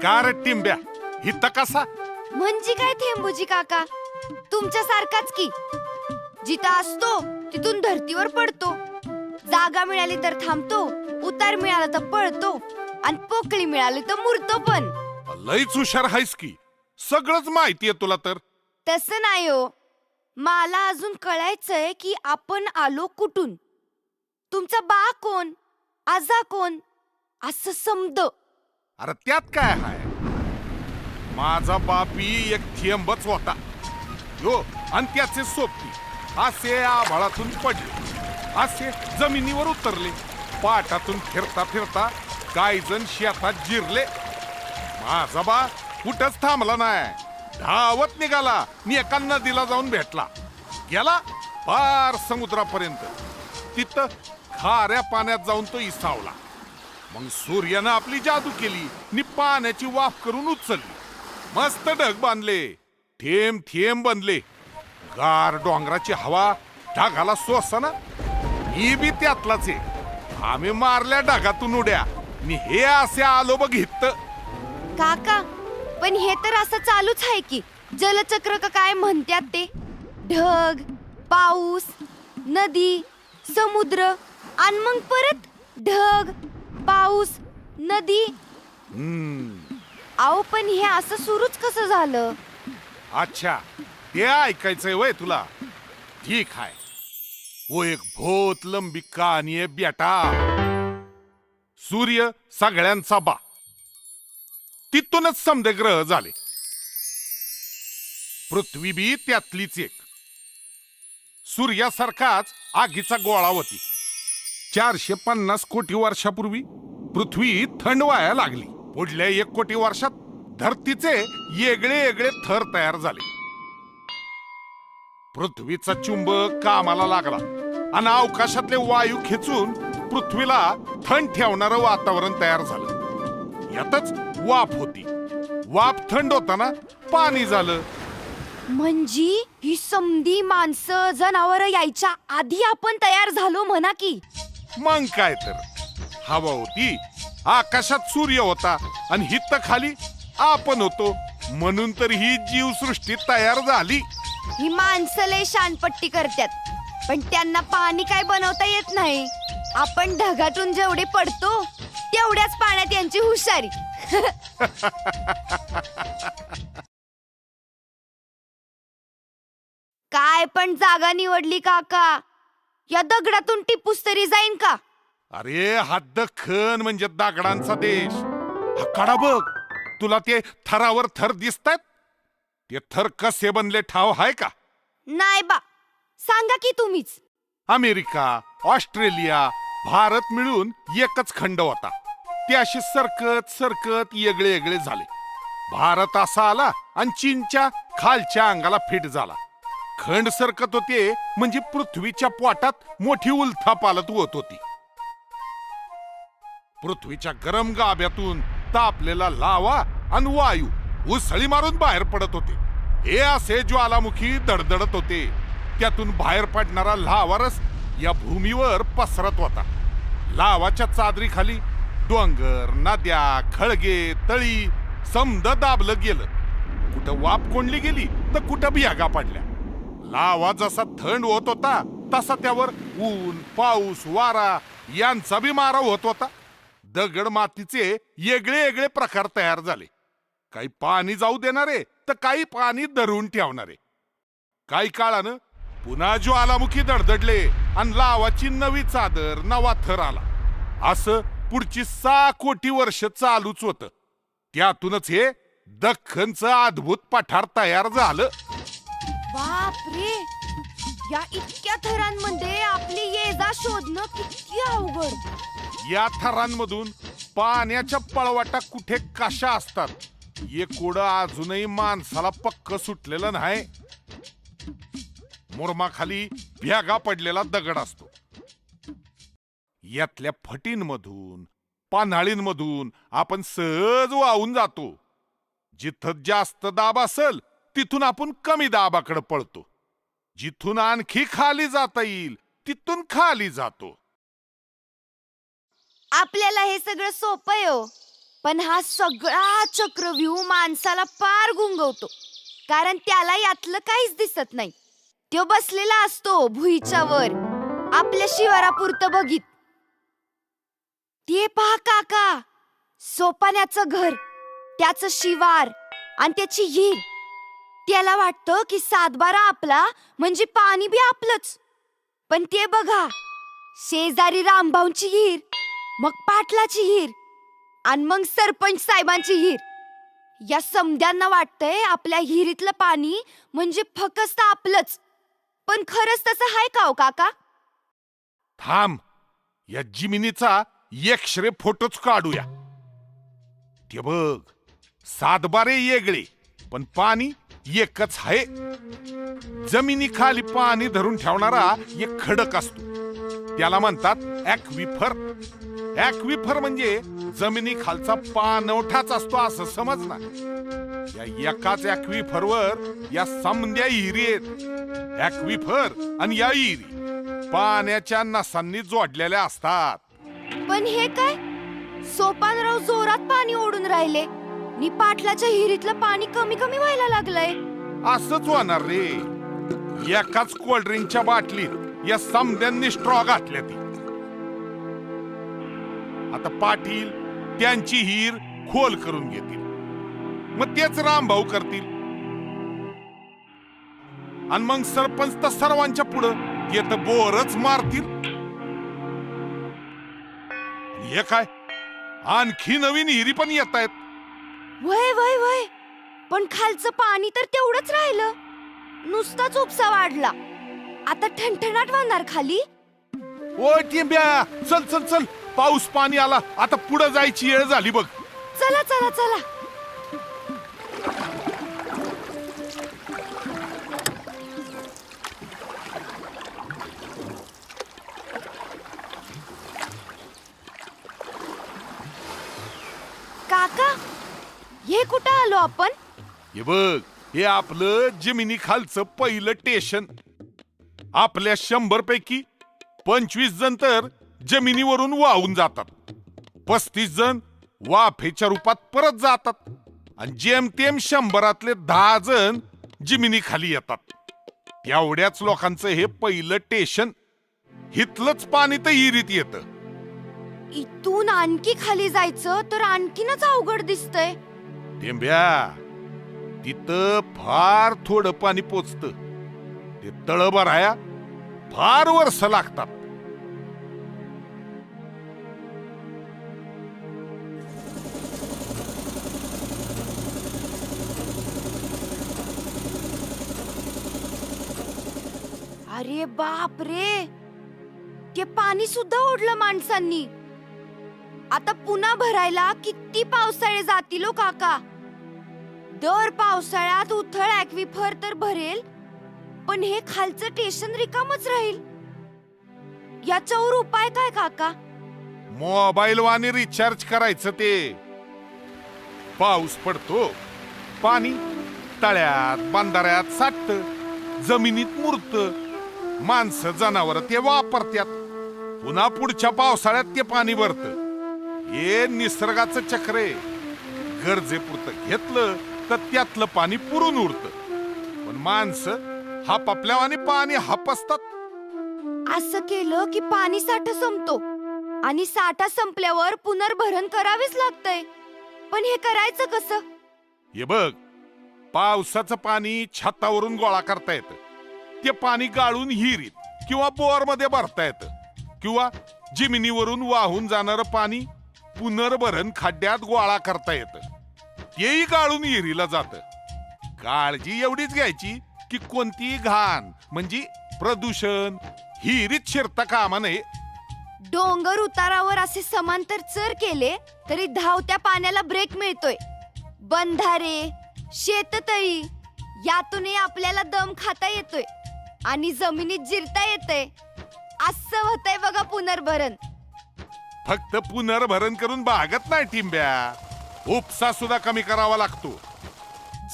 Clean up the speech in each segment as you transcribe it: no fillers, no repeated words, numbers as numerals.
Car टिंब्या हित कसा? म्हणजे काय थेंबूजी काका, तुमच्या सारखाच की. जिथं असतो तिथून धरतीवर पडतो. जागा मिळाली तर थांबतो, उतार मिळाला तर पळतो, आणि पोकळी मिळाली तर मुरतो पण. लईच हुशार आहेस की, सगळंच माहितीये तुला तर. तसं नाही हो, मला अजून कळायचंय की आपण आलो कुठून. तुमचा बा कोण, आजा कोण, असं समद. अरे त्यात काय हाय? माझा बापी एक थेंबच होता यो, आणि त्याचे सोबती असे आभाळातून पडले, असे जमिनीवर उतरले. पाटातून फिरता फिरता काही जण शेतात जिरले. माझा बा कुठंच थांबला नाही, धावत निघाला नि एका नदीला जाऊन भेटला. गेला पार समुद्रापर्यंत. तिथं खाऱ्या पाण्यात जाऊन तो इसावला. मग सूर्यानं आपली जादू केली नि पाण्याची वाफ करून उचलली. मस्त ढग बांधले, थेंब थेंब बनले. गार डोंगराची हवा ढगाला सोसना. मी बी त्यातलाच आहे. आम्ही मारल्या ढगातून उड्या नि हे असे आलो बघ इथं. काका, पण हे तर असं चालूच आहे की, जलचक्र का काय म्हणतात ते. ढग, पाऊस, नदी, समुद्र, आणि मग परत ढग, पाऊस, नदी. आओ, पण हे असं सुरूच कसं झालं? अच्छा, ते ऐकायचंय वय तुला? ठीक आहे. वो एक बहुत लंबी कहाणी आहे बेटा. सूर्य सगळ्यांचा बा. तिथूनच समदे ग्रह झाले. पृथ्वी बी त्यातलीच एक. सूर्यासारखाच आगीचा गोळा होती. 450 कोटी वर्षापूर्वी पृथ्वी थंड व्हायला लागली. पुढल्या 1 कोटी वर्षात धरतीचे वेगळे वेगळे थर तयार झाले. पृथ्वीचा चुंबक कामाला लागला आणि अवकाशातले वायू खेचून पृथ्वीला थंड ठेवणारं वातावरण तयार झालं. यातच वाफ होती. वाफ थंड होताना पाणी झालं. म्हणजे ही समधी माणसं जनावर यायच्या आधी आपण तयार झालो म्हणा की. मग काय तर, हवा होती, आकाशात सूर्य होता, आणि हित खाली आपण होतो. म्हणून तर ही जीवसृष्टी तयार झाली. ही माणसं लय शानपट्टी करतात, पण त्यांना पाणी काय बनवता येत नाही. आपण ढगातून जेवढे पडतो तेवढ्याच पाण्यात यांची हुशारी. काय पण जागा निवडली काका, या दगडातून टिपूस तरी जाईन का? अरे हा दख्खन म्हणजे दगडांचा देश. हा कडा बघ, तुला ते थरावर थर दिसतायत? ते थर कसे बनले ठाव हाय का? नाही बा, सांगा की तुम्हीच. अमेरिका, ऑस्ट्रेलिया, भारत मिळून एकच खंड होता. ते असे सरकत सरकत वेगळे वेगळे झाले. भारत असा आला आणि चीनच्या खालच्या अंगाला फिट झाला. खंड सरकत होते म्हणजे पृथ्वीच्या पोटात मोठी उलथापालत होत होती. पृथ्वीच्या गरम गाभ्यातून तापलेला लावा आणि वायू उसळी मारून बाहेर पडत होते. हे असे ज्वालामुखी दडदडत होते. त्यातून बाहेर पडणारा लावारस या भूमीवर पसरत होता. लावाच्या चादरीखाली डोंगर, नद्या, खळगे, तळी समद दाबलं गेलं. कुठं वाफ कोंडली गेली तर कुठं बियागा पडल्या. लावा जसा थंड होत होता तसा त्यावर ऊन, पाऊस, वारा यांचा बी मारा होत होता. दगड मातीचे वेगळे वेगळे प्रकार तयार झाले. काही पाणी जाऊ देणारे तर काही पाणी धरून ठेवणारे. काही काळानं पुन्हा ज्वालामुखी दडदडले आणि लावाची नवी चादर, नवा थर आला. असं पुढची 6 कोटी वर्ष चालूच होतं. त्यातूनच हे दख्खनचं अद्भुत पठार तयार झालं. बापरे, या इतक्या थरांमध्ये आपली ये-जा शोधणं किती अवघड. या थरांमधून पाण्याच्या पळवाटा कुठे कशा असतात हे कोडं अजूनही माणसाला पक्क सुटलेलं नाही. मुरमाखाली भ्यागा पडलेला दगड असतो. यातल्या फटींमधून, पान्हाळींमधून आपण सहज वाहून जातो. जिथं जास्त दाब असेल तिथून आपण कमी दाबाकडे पळतो. जिथून आणखी खाली जाता येईल तिथून खाली जातो. आपल्याला हे सगळं सोपं आहे हो. पण हा सगळा चक्रव्यूह माणसाला पार गुंगवतो, कारण त्याला यातलं काहीच दिसत नाही. तो बसलेला असतो भुईच्या वर, आपल्या शिवारापुरतं बघीत. ते पहा काका, सोपान्याचं घर, त्याचं शिवार आणि त्याची हिर. त्याला वाटतं की सातबारा आपला म्हणजे पाणी बी आपलंच. पण ते बघा, शेजारी रामभाऊंची हिर, मग पाटलाची हिर आणि मग सरपंच साहेबांची हिर. या समद्यांना वाटतंय आपल्या हिरीतलं पाणी म्हणजे फक्त आपलंच. पण खरंच तसं आहे का हो काका? थांब, या जिमिनीचा एक्सरे फोटोच काढूया. ते बघ, सातबारे वेगळे पण पाणी एकच आहे. जमिनीखाली पाणी धरून ठेवणारा एक खडक असतो, त्याला म्हणतात ॲक्विफर. ॲक्विफर म्हणजे जमिनीखालचा पाणवठाच असतो असं समज ना. या एकाच ॲक्विफरवर या समद्या हिरी आहेत. ॲक्विफर आणि या हिरी पाण्याच्या नसांनी जोडलेल्या असतात. पण हे काय, सोपानराव जोरात पाणी ओढून राहिले नि पाटलाच्या हिरीतलं पाणी कमी कमी व्हायला लागलंय. असंच होणार रे. एकाच कोल्ड्रिंकच्या बाटलीत या समद्यांनी स्ट्रॉ घातल्या ती. आता पाटील त्यांची हिर खोल करून घेतील, मग तेच रामभाऊ करतील. आणि मग सरपंच तर सर्वांच्या पुढं ते तर बोरच मारतील. हे काय, आणखी नवीन हिरी पण येत आहेत. वय वय वय, पण खालचं पाणी तर तेवढंच राहिलं. नुसताच उपसा वाढला. आता ठणठणाट वाहणार खाली. ओ टिंब्या, चल चल चल, पाऊस पाणी आला. आता पुढे जायची वेळ झाली बघ. चला चला चला. काका, हे कुठं आलो आपण? हे बघ, हे आपलं जमिनी खालचं पहिलं स्टेशन. आपल्या 100 पैकी 25 जण तर जमिनीवरून वाहून जातात, 35 जण वाफेच्या रूपात परत जातात आणि जेमतेम 100रातले 10 जण जमिनी खाली येतात. तेवढ्याच लोकांचं हे पहिलं स्टेशन. हितलंच पाणी तर हिरीत येतं. इथून आणखी खाली जायचं तर आणखीनच अवघड दिसतंय. टेंब्या, तिथं फार थोडं पाणी पोचतं. ते तळ भराया फार वर्ष लागतात. अरे बाप रे, ते पाणी सुद्धा ओढलं माणसांनी. आता पुन्हा भरायला किती पावसाळे जातील हो काका. दर पावसाळ्यात उथळ ॲक्विफर तर भरेल, पण हे खालचं स्टेशन रिकामच राहील. याच्यावर उपाय काय काका? मोबाईल वाणी रिचार्ज करायचं. ते पाऊस पडतो, पाणी तळ्यात बंधाऱ्यात साठतं, जमिनीत मुरतं. माणसं जनावर ते वापरतात. पुन्हा पुढच्या पावसाळ्यात ते पाणी भरतं. हे निसर्गाचं चक्र आहे. गरजेपुरतं घेतलं तर त्यातलं पाणी पुरून उरतं. पण माणसं हापापल्यावाने पाणी हापसतात. असं केलं की पाणी साठा संपतो आणि साठा संपल्यावर पुनर्भरण करावेच लागतंय. पण हे करायचं कसं? हे बघ, पावसाचं पाणी छतावरून गोळा करता येतं. ते पाणी गाळून हिरीत किंवा बोअरमध्ये भरता येतं, किंवा जमिनीवरून वाहून जाणारं पाणी पुनर्भरण खड्ड्यात गोळा करता येतं. तेही गाळून हिरीला जातं. काळजी एवढीच घ्यायची की कोणतीही घाण म्हणजे प्रदूषण हिरीत शिरता कामा नये. डोंगर उतारावर असे समांतर चर केले तरी धावत्या पाण्याला ब्रेक मिळतोय. बंधारे, शेततळी यातूनही आपल्याला दम खाता येतोय आणि जमिनीत जिरता येतंय. असं होतंय बघा पुनर्भरण. फक्त पुनर्भरण करून भागत नाही टिंब्या, उपसा सुद्धा कमी करावा लागतो.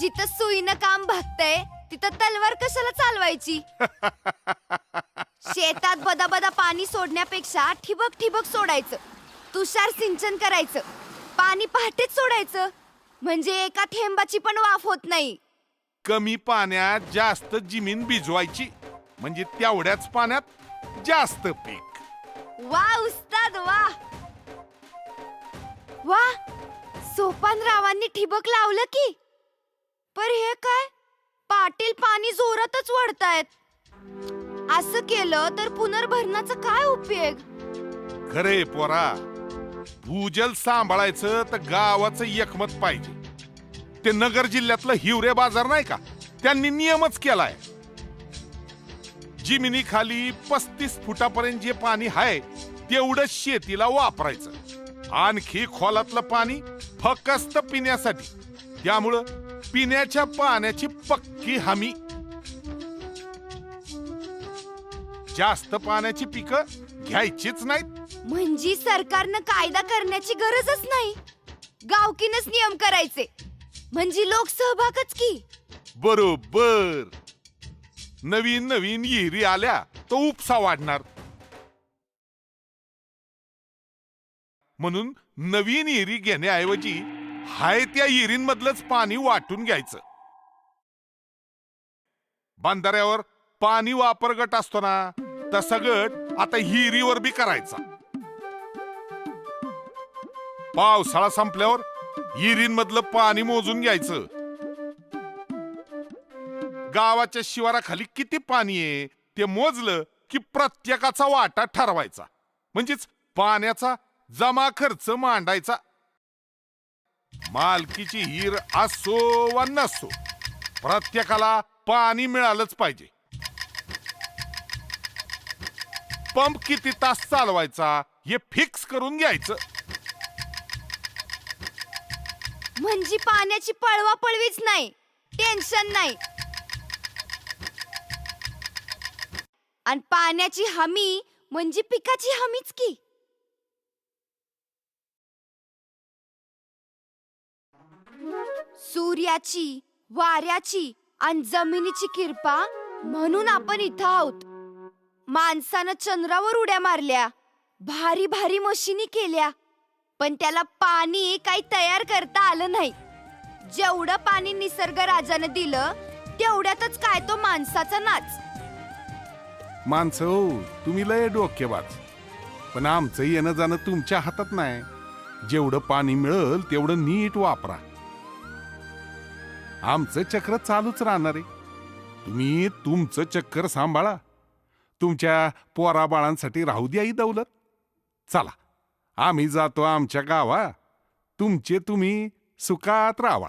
जिथं सुईनं काम भागतंय तिथं तलवार कशाला चालवायची? शेतात बदाबदा पाणी सोडण्यापेक्षा ठिबक ठिबक सोडायचं, तुषार सिंचन करायचं. पाणी पहाटेच सोडायचं म्हणजे एका थेंबाची पण वाफ होत नाही. कमी पाण्यात जास्त जमीन भिजवायची म्हणजे तेवढ्याच पाण्यात जास्त पीक. वा उस्ताद वा. वा, सोपानरावांनी ठिबक लावलं की. पर हे काय, पाटील पाणी जोरातच वडतायत. असं केलं तर पुनर्भरणाचा काय उपयोग? खरे पोरा, भूजल सांभाळायचं तर गावाचं एकमत पाहिजे. ते नगर जिल्ह्यातलं हिवरे बाजार नाही का, त्यांनी नियमच केलाय. जमिनीखाली 35 फुटापर्यंत जे पाणी आहे तेवढं शेतीला वापरायचं. आणखी खोलातलं पाणी फक्त पिण्यासाठी. त्यामुळं पिण्याच्या पाण्याची पक्की हमी. जास्त पाण्याची पिकं घ्यायचीच नाहीत. म्हणजे सरकारनं कायदा करण्याची गरजच नाही, गावकीनच नियम करायचे. म्हणजे लोक सहभागच की. बरोबर. नवीन नवीन विहिरी आल्या तो उपसा वाढणार. म्हणून नवीन विहिरी घेण्याऐवजी हाय त्या विहिरींमधलंच पाणी वाटून घ्यायचं. बांधाऱ्यावर पाणी वापर गट असतो ना, तसा गट आता हिरीवर बी करायचा. पावसाळा संपल्यावर हिरींमधलं पाणी मोजून घ्यायचं. गावाच्या शिवाराखाली किती पाणी आहे ते मोजलं की प्रत्येकाचा वाटा ठरवायचा. म्हणजेच पाण्याचा जमा खर्च मांडायचा. मालकीची हिर असो वा नसो, प्रत्येकाला पाणी मिळालंच पाहिजे. पंप किती तास चालवायचा हे फिक्स करून घ्यायचं. म्हणजे पाण्याची पळवापळवीच नाही, टेन्शन नाही. आणि पाण्याची हमी म्हणजे पिकाची हमीच की. सूर्याची, वाऱ्याची आणि जमिनीची कृपा म्हणून आपण इथं आहोत. माणसानं चंद्रावर उड्या मारल्या, भारी भारी मशिनी केल्या, पण त्याला पाणी काही तयार करता आलं नाही. जेवढं पाणी निसर्ग राजानं दिलं तेवढ्यातच काय तो माणसाचा नाच. माणसं हो, तुम्ही लय डोकेबाज. पण आमचं येणं जाणं तुमच्या हातात नाही. जेवढं पाणी मिळेल तेवढं नीट वापरा. आमचं चक्र चालूच राहणार आहे. तुम्ही तुमचं चक्कर सांभाळा. तुमच्या पोराबाळांसाठी राहू द्या ही दौलत. चला, आम्ही जातो आमच्या गावा. तुमचे तुम्ही सुखात राहावा.